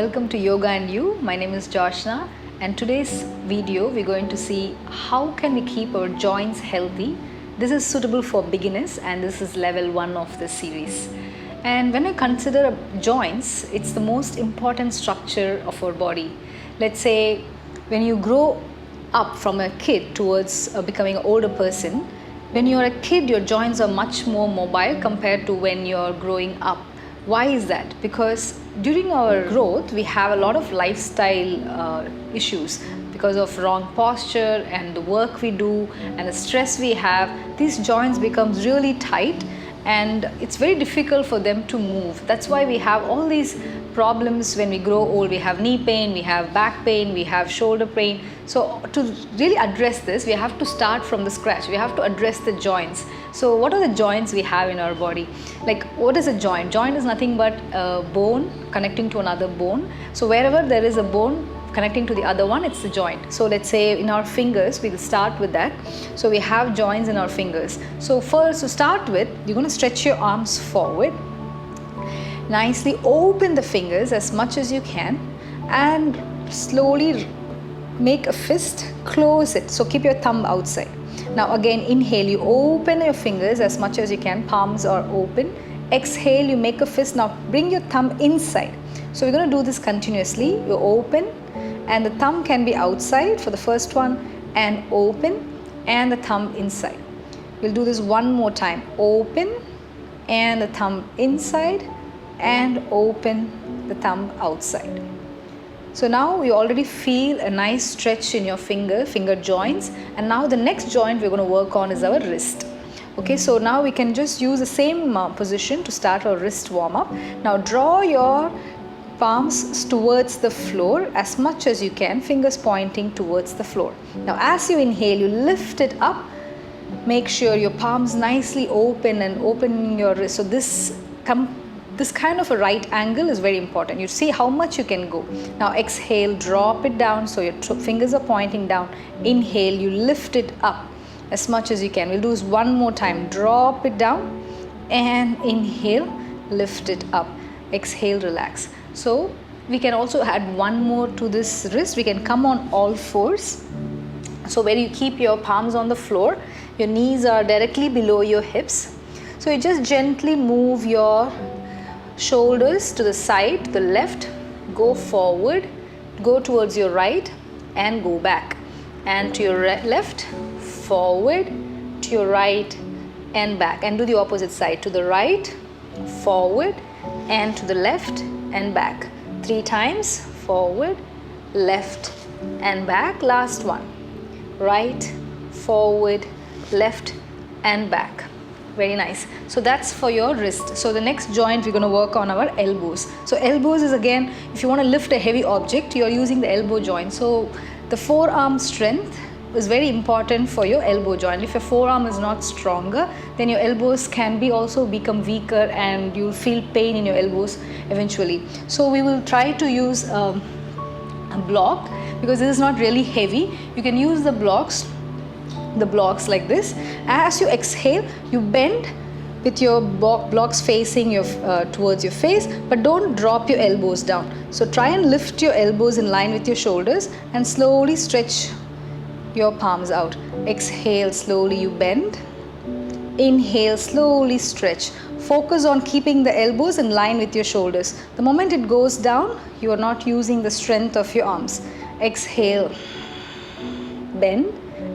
welcome to Yoga and You. My name is Joshna, and today's video we're going to see how can we keep our joints healthy. This is suitable for beginners and this is level 1 of this series. And when I consider joints, it's the most important structure of our body. Let's say when you grow up from a kid towards becoming an older person, when you're a kid your joints are much more mobile compared to when you're growing up. Why is that? Because during our growth we have a lot of lifestyle issues because of wrong posture and the work we do and the stress we have. These joints becomes really tight and it's very difficult for them to move. That's why we have all these problems when we grow old. We have knee pain, we have back pain, we have shoulder pain. So to really address this, we have to start from the scratch. We have to address the joints. So what are the joints we have in our body? Like, what is a joint? Joint is nothing but a bone connecting to another bone. So wherever there is a bone connecting to the other one, it's the joint. So let's say in our fingers, we'll start with that. So we have joints in our fingers. So first, to start with, you're going to stretch your arms forward. Nicely open the fingers as much as you can and slowly make a fist, close it. So keep your thumb outside. Now again, inhale, you open your fingers as much as you can, palms are open. Exhale, you make a fist. Now bring your thumb inside. So we're going to do this continuously. You open and the thumb can be outside for the first one, and open and the thumb inside. We'll do this one more time. Open and the thumb inside and open the thumb outside. So now you already feel a nice stretch in your finger joints, and now the next joint we're going to work on is our wrist. Okay, so now we can just use the same position to start our wrist warm up. Now draw your palms towards the floor as much as you can, fingers pointing towards the floor. Now as you inhale, you lift it up. Make sure your palms nicely open and open your wrist. So this kind of a right angle is very important. You see how much you can go. Now exhale, drop it down so your fingers are pointing down. Inhale, you lift it up as much as you can. We'll do this one more time. Drop it down and inhale, lift it up. Exhale, relax. So we can also add one more to this wrist. We can come on all fours. So where you keep your palms on the floor, your knees are directly below your hips. So you just gently move your shoulders to the side, to the left, go forward, go towards your right and go back, and to your left, forward, to your right and back, and do the opposite side, to the right, forward and to the left and back. 3 times, forward, left and back. Last one, right, forward, left and back. Very nice. So that's for your wrist. So the next joint we're going to work on our elbows. So elbows is, again, if you want to lift a heavy object, you're using the elbow joint. So the forearm strength is very important for your elbow joint. If your forearm is not stronger, then your elbows can be also become weaker and you'll feel pain in your elbows eventually. So we will try to use a block, because this is not really heavy. You can use the blocks like this. As you exhale, you bend with your blocks facing your towards your face, but don't drop your elbows down. So try and lift your elbows in line with your shoulders and slowly stretch your palms out. Exhale, slowly you bend. Inhale, slowly stretch. Focus on keeping the elbows in line with your shoulders. The moment it goes down, you are not using the strength of your arms. Exhale, bend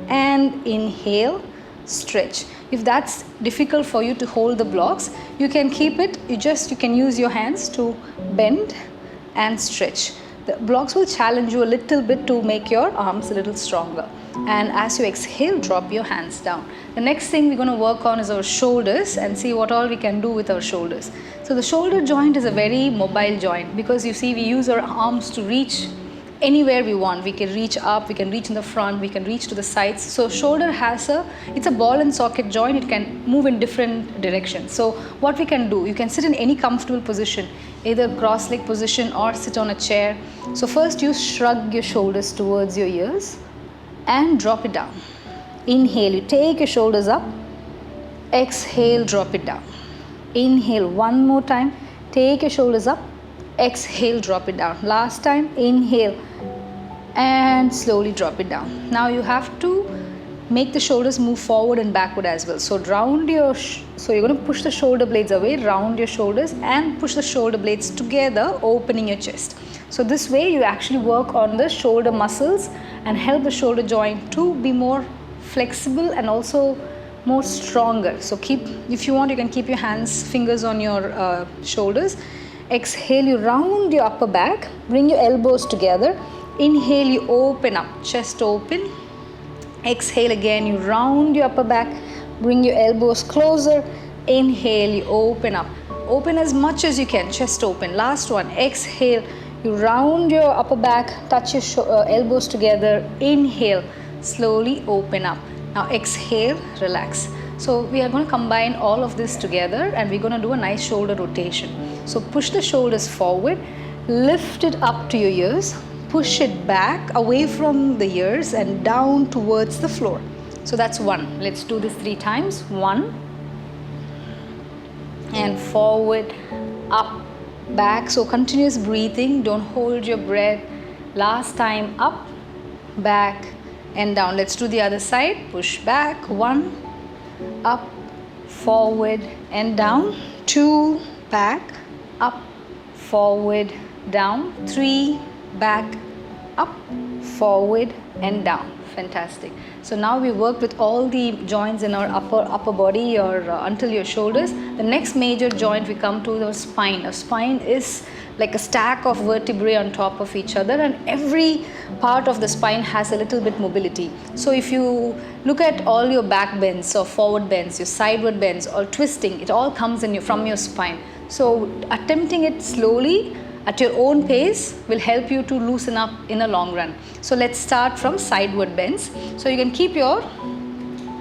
and inhale, stretch. If that's difficult for you to hold the blocks, you can keep it, you can use your hands to bend and stretch. The blocks will challenge you a little bit to make your arms a little stronger. And as you exhale, drop your hands down. The next thing we're going to work on is our shoulders and see what all we can do with our shoulders. So the shoulder joint is a very mobile joint, because you see we use our arms to reach anywhere we want. We can reach up, we can reach in the front, we can reach to the sides. So shoulder it's a ball and socket joint. It can move in different directions. So what we can do, you can sit in any comfortable position, either cross leg position or sit on a chair. So first you shrug your shoulders towards your ears and drop it down. Inhale, you take your shoulders up. Exhale, drop it down. Inhale one more time, take your shoulders up. exhale, drop it down. Last time, inhale and slowly drop it down. Now you have to make the shoulders move forward and backward as well. So round your, so you're going to push the shoulder blades away, round your shoulders and push the shoulder blades together, opening your chest. So this way you actually work on the shoulder muscles and help the shoulder joint to be more flexible and also more stronger. So keep, if you want, you can keep your hands, fingers on your shoulders. Exhale, you round your upper back, bring your elbows together. Inhale, you open up, chest open. Exhale again, you round your upper back, bring your elbows closer. Inhale, you open up. Open as much as you can, chest open. Last one, exhale, you round your upper back, touch your elbows together. Inhale, slowly open up. Now exhale, relax. So we are going to combine all of this together and we're going to do a nice shoulder rotation. So push the shoulders forward, lift it up to your ears, push it back away from the ears and down towards the floor. So that's one. Let's do this 3 times. 1 and forward, up, back. So continuous breathing, don't hold your breath. Last time, up, back and down. Let's do the other side. Push back, 1, up, forward and down. 2, back, up, forward, down. 3, back, up, forward and down. Fantastic. So now we worked with all the joints in our upper body or until your shoulders. The next major joint we come to the spine. A spine is like a stack of vertebrae on top of each other and every part of the spine has a little bit mobility. So if you look at all your back bends or forward bends, your sideward bends or twisting, it all comes in from your spine. So attempting it slowly at your own pace will help you to loosen up in a long run. So let's start from sideward bends. So you can keep your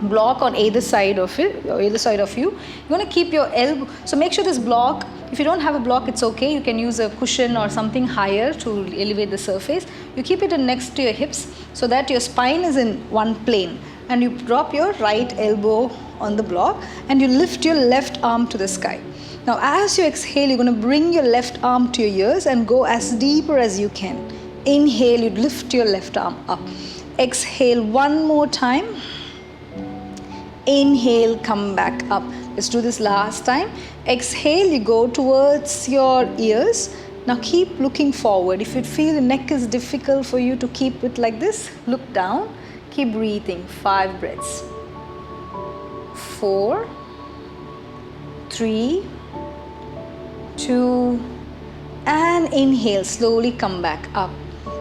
block on either side of it, or either side of you. You're going to keep your elbow. So make sure this block, if you don't have a block, it's okay. You can use a cushion or something higher to elevate the surface. You keep it next to your hips so that your spine is in one plane. And you drop your right elbow on the block and you lift your left arm to the sky. Now as you exhale, you're going to bring your left arm to your ears and go as deeper as you can. Inhale, you lift your left arm up. Exhale one more time. Inhale, come back up. Let's do this last time. Exhale, you go towards your ears. Now keep looking forward. If you feel the neck is difficult for you to keep it like this, look down. Keep breathing. 5 breaths. 4, 3, 2 and inhale, slowly come back up.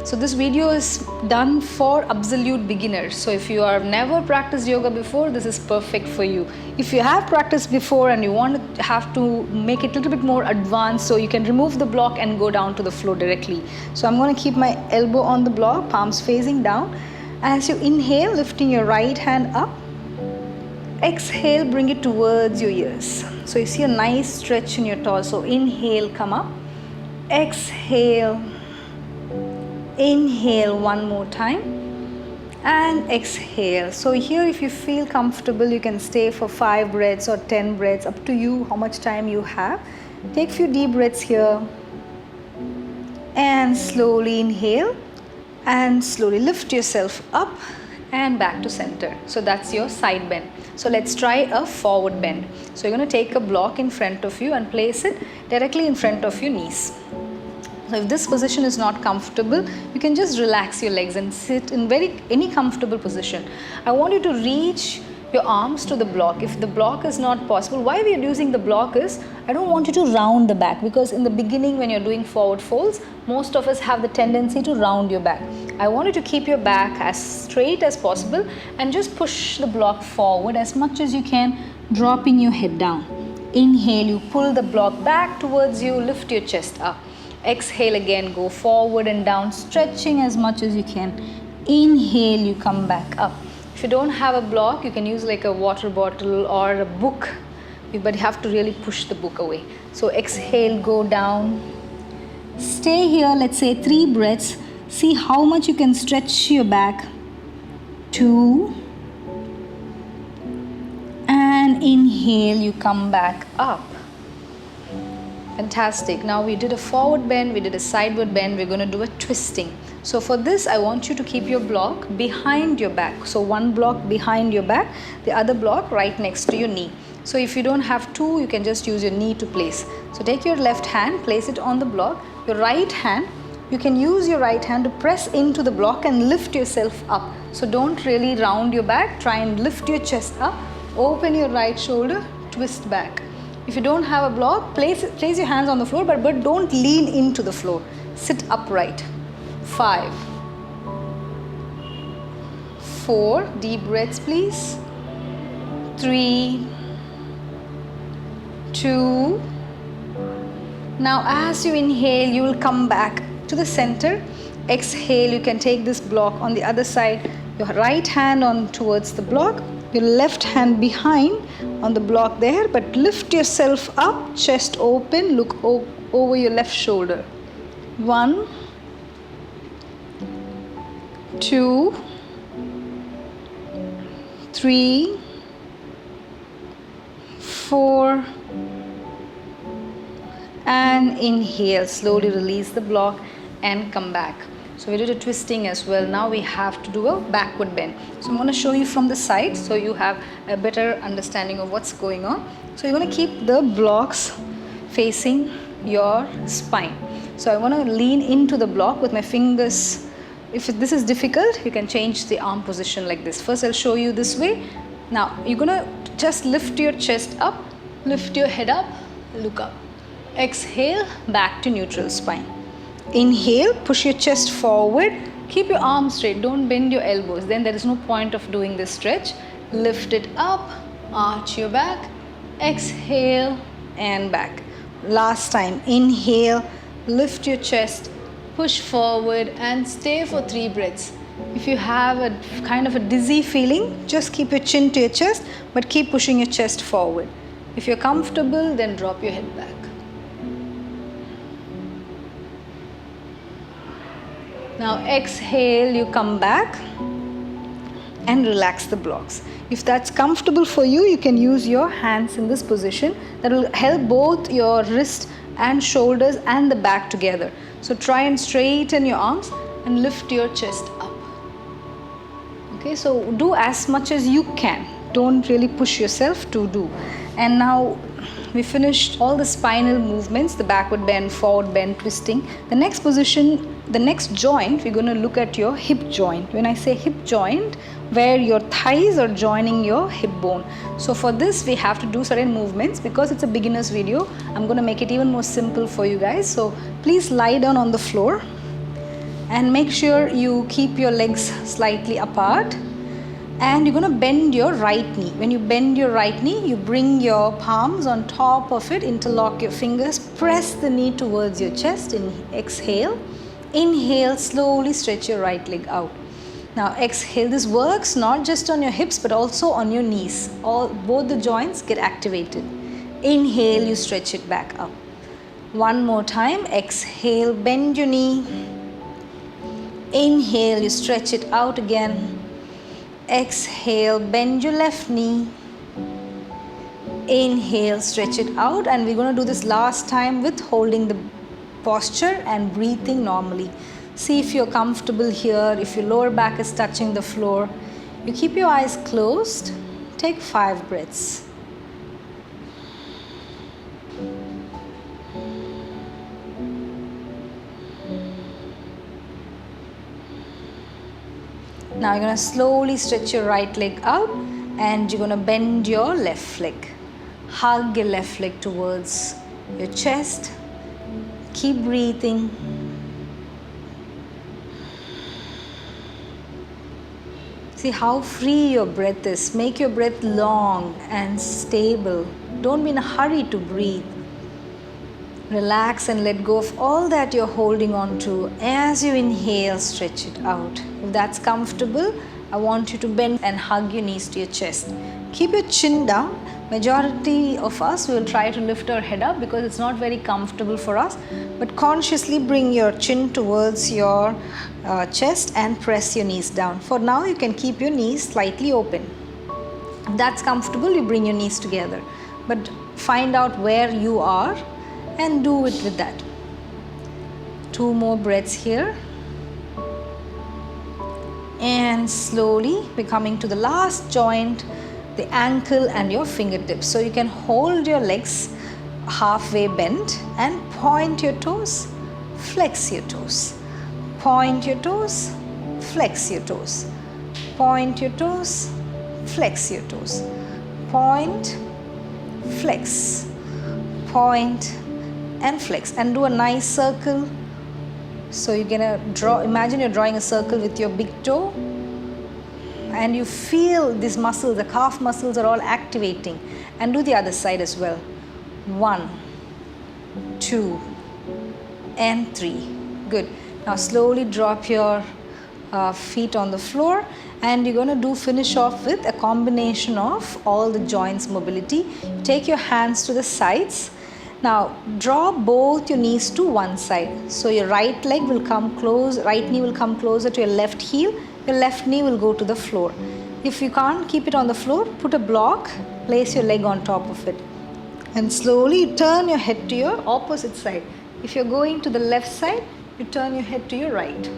So this video is done for absolute beginners. So if you have never practiced yoga before, this is perfect for you. If you have practiced before and you want to have to make it a little bit more advanced, so you can remove the block and go down to the floor directly. So I'm going to keep my elbow on the block, palms facing down. As you inhale, lifting your right hand up. Exhale, bring it towards your ears. So you see a nice stretch in your torso. Inhale, come up. Exhale. Inhale one more time. And exhale. So here if you feel comfortable, you can stay for 5 breaths or 10 breaths, up to you how much time you have. Take a few deep breaths here. And slowly inhale. And slowly lift yourself up and back to center. So that's your side bend. So let's try a forward bend. So you're going to take a block in front of you and place it directly in front of your knees. So if this position is not comfortable, you can just relax your legs and sit in any comfortable position. I want you to reach your arms to the block. If the block is not possible, why we are using the block is, I don't want you to round the back, because in the beginning when you're doing forward folds, most of us have the tendency to round your back. I want you to keep your back as straight as possible and just push the block forward as much as you can, dropping your head down. Inhale, you pull the block back towards you, lift your chest up. Exhale again, go forward and down, stretching as much as you can. Inhale, you come back up. If you don't have a block, you can use like a water bottle or a book, but you have to really push the book away. So exhale, go down. Stay here, let's say 3 breaths. See how much you can stretch your back. 2. And inhale, you come back up. Fantastic. Now we did a forward bend, we did a sideward bend, we're going to do a twisting. So for this, I want you to keep your block behind your back. So one block behind your back, the other block right next to your knee. So if you don't have two, you can just use your knee to place. So take your left hand, place it on the block. Your right hand, you can use your right hand to press into the block and lift yourself up. So don't really round your back, try and lift your chest up, open your right shoulder, twist back. If you don't have a block, place your hands on the floor, but don't lean into the floor. Sit upright. 5, 4, deep breaths please. 3, 2. Now as you inhale, you will come back to the center. Exhale, you can take this block on the other side. Your right hand on towards the block, your left hand behind on the block there, but lift yourself up, chest open, look over your left shoulder. 1, 2, 3, 4, and inhale. Slowly release the block and come back. So we did a twisting as well. Now we have to do a backward bend. So I'm going to show you from the side so you have a better understanding of what's going on. So you're going to keep the blocks facing your spine. So I want to lean into the block with my fingers. If this is difficult, you can change the arm position like this. First I'll show you this way. Now you're going to just lift your chest up, lift your head up, look up. Exhale, back to neutral spine. Inhale, push your chest forward, keep your arms straight, don't bend your elbows, then there is no point of doing this stretch. Lift it up, arch your back, exhale and back. Last time, inhale, lift your chest, push forward and stay for 3 breaths. If you have a kind of a dizzy feeling, just keep your chin to your chest, but keep pushing your chest forward. If you're comfortable, then drop your head back. Now exhale, you come back and relax the blocks. If that's comfortable for you, you can use your hands in this position. That will help both your wrist and shoulders and the back together. So try and straighten your arms and lift your chest up. Okay, so do as much as you can. Don't really push yourself to do. And now we finished all the spinal movements, the backward bend, forward bend, twisting. The next position, the next joint, we're going to look at your hip joint. When I say hip joint, where your thighs are joining your hip bone. So for this, we have to do certain movements. Because it's a beginner's video, I'm going to make it even more simple for you guys. So please lie down on the floor and make sure you keep your legs slightly apart. And you're going to bend your right knee. When you bend your right knee, you bring your palms on top of it, interlock your fingers, press the knee towards your chest. Exhale. Inhale, slowly stretch your right leg out. Now exhale. This works not just on your hips but also on your knees. Both the joints get activated. Inhale, you stretch it back up. One more time. Exhale, bend your knee. Inhale, you stretch it out again. Exhale, bend your left knee. Inhale, stretch it out, and we're going to do this last time with holding the posture and breathing normally. See if you're comfortable here, if your lower back is touching the floor. You keep your eyes closed. Take 5 breaths. Now you're going to slowly stretch your right leg out and you're going to bend your left leg. Hug your left leg towards your chest. Keep breathing. See how free your breath is. Make your breath long and stable. Don't be in a hurry to breathe. Relax and let go of all that you're holding on to. As you inhale, stretch it out. If that's comfortable, I want you to bend and hug your knees to your chest. Keep your chin down. Majority of us will try to lift our head up because it's not very comfortable for us. But consciously bring your chin towards your chest and press your knees down. For now, you can keep your knees slightly open. If that's comfortable, you bring your knees together. But find out where you are and do it with that. 2 more breaths here. And slowly we're coming to the last joint, the ankle and your fingertips. So you can hold your legs halfway bent and point your toes, flex your toes. Point your toes, flex your toes. Point your toes, flex your toes. Point, flex. Point and flex. And do a nice circle. So you're gonna imagine you're drawing a circle with your big toe, and you feel these muscles, the calf muscles are all activating. And do the other side as well. 1, 2, and 3. Good. Now slowly drop your feet on the floor, and you're going to finish off with a combination of all the joints mobility. Take your hands to the sides. Now draw both your knees to one side. So your right leg will come close, right knee will come closer to your left heel, your left knee will go to the floor. If you can't keep it on the floor, put a block, place your leg on top of it. And slowly turn your head to your opposite side. If you're going to the left side, you turn your head to your right.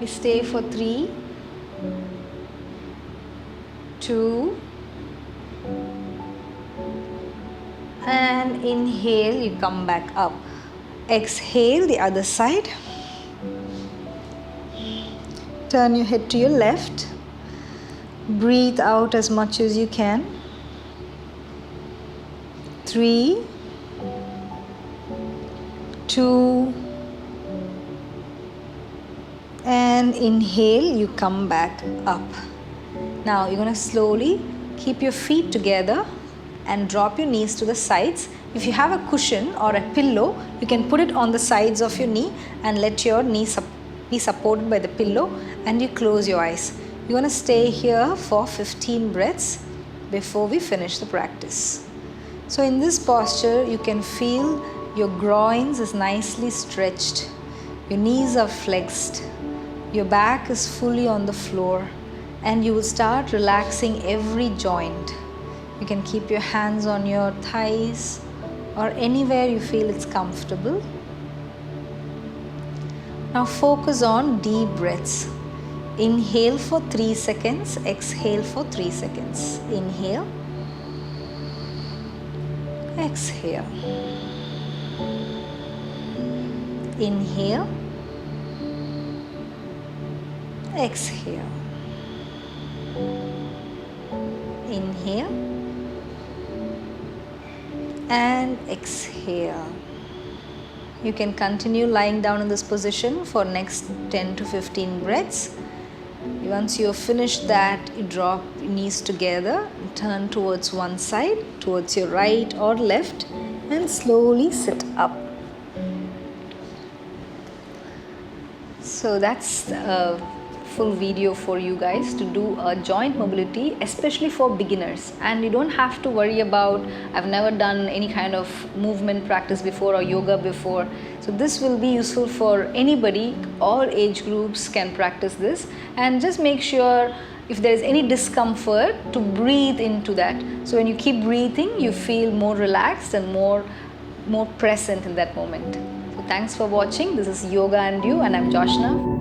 We stay for 3, 2, and inhale, you come back up. Exhale, the other side. Turn your head to your left. Breathe out as much as you can. 3, 2, and inhale, you come back up. Now you're going to slowly keep your feet together and drop your knees to the sides. If you have a cushion or a pillow, you can put it on the sides of your knee and let your knee be supported by the pillow, and you close your eyes. You're going to stay here for 15 breaths before we finish the practice. So in this posture, you can feel your groins is nicely stretched, your knees are flexed, your back is fully on the floor, and you will start relaxing every joint. You can keep your hands on your thighs or anywhere you feel it's comfortable. Now focus on deep breaths. Inhale for 3 seconds, exhale for 3 seconds. Inhale, exhale. Inhale, exhale. Inhale and exhale. You can continue lying down in this position for next 10 to 15 breaths. Once you have finished that, you drop your knees together, turn towards one side, towards your right or left, and slowly sit up. So that's a full video for you guys to do a joint mobility, especially for beginners. And you don't have to worry about, I've never done any kind of movement practice before or yoga before. So this will be useful for anybody. All age groups can practice this, and just make sure if there is any discomfort to breathe into that. So when you keep breathing, you feel more relaxed and more present in that moment. So thanks for watching. This is Yoga and You, and I'm Joshna.